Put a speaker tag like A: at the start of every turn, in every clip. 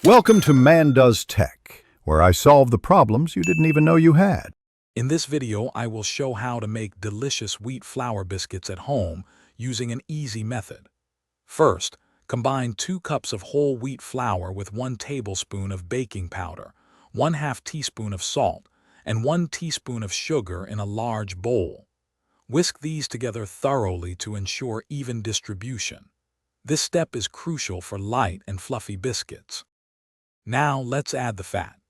A: Welcome to Man Does Tech, where I solve the problems you didn't even know you had.
B: In this video, I will show how to make delicious wheat flour biscuits at home using an easy method. First, combine 2 cups of whole wheat flour with 1 tablespoon of baking powder, 1/2 teaspoon of salt, and 1 teaspoon of sugar in a large bowl. Whisk these together thoroughly to ensure even distribution. This step is crucial for light and fluffy biscuits. Now let's add the fat.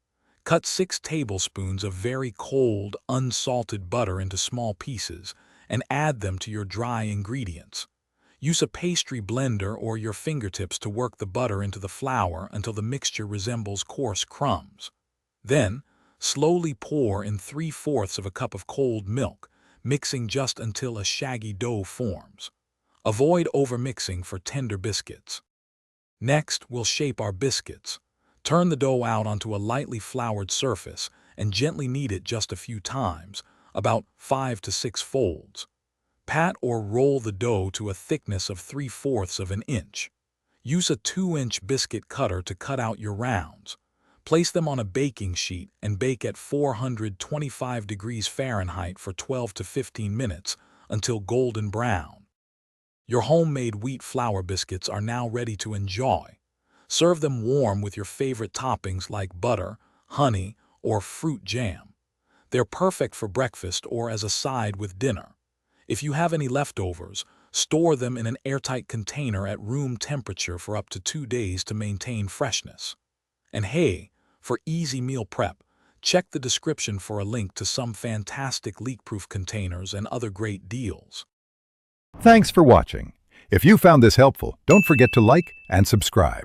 B: Cut 6 tablespoons of very cold, unsalted butter into small pieces and add them to your dry ingredients. Use a pastry blender or your fingertips to work the butter into the flour until the mixture resembles coarse crumbs. Then, slowly pour in 3/4 of a cup of cold milk, mixing just until a shaggy dough forms. Avoid overmixing for tender biscuits. Next, we'll shape our biscuits. Turn the dough out onto a lightly floured surface and gently knead it just a few times, about 5 to 6 folds. Pat or roll the dough to a thickness of 3/4 of an inch. Use a 2-inch biscuit cutter to cut out your rounds. Place them on a baking sheet and bake at 425 degrees Fahrenheit for 12 to 15 minutes until golden brown. Your homemade wheat flour biscuits are now ready to enjoy. Serve them warm with your favorite toppings like butter, honey, or fruit jam. They're perfect for breakfast or as a side with dinner. If you have any leftovers, store them in an airtight container at room temperature for up to 2 days to maintain freshness. And hey, for easy meal prep, check the description for a link to some fantastic leak-proof containers and other great deals.
A: Thanks for watching. If you found this helpful, don't forget to like and subscribe.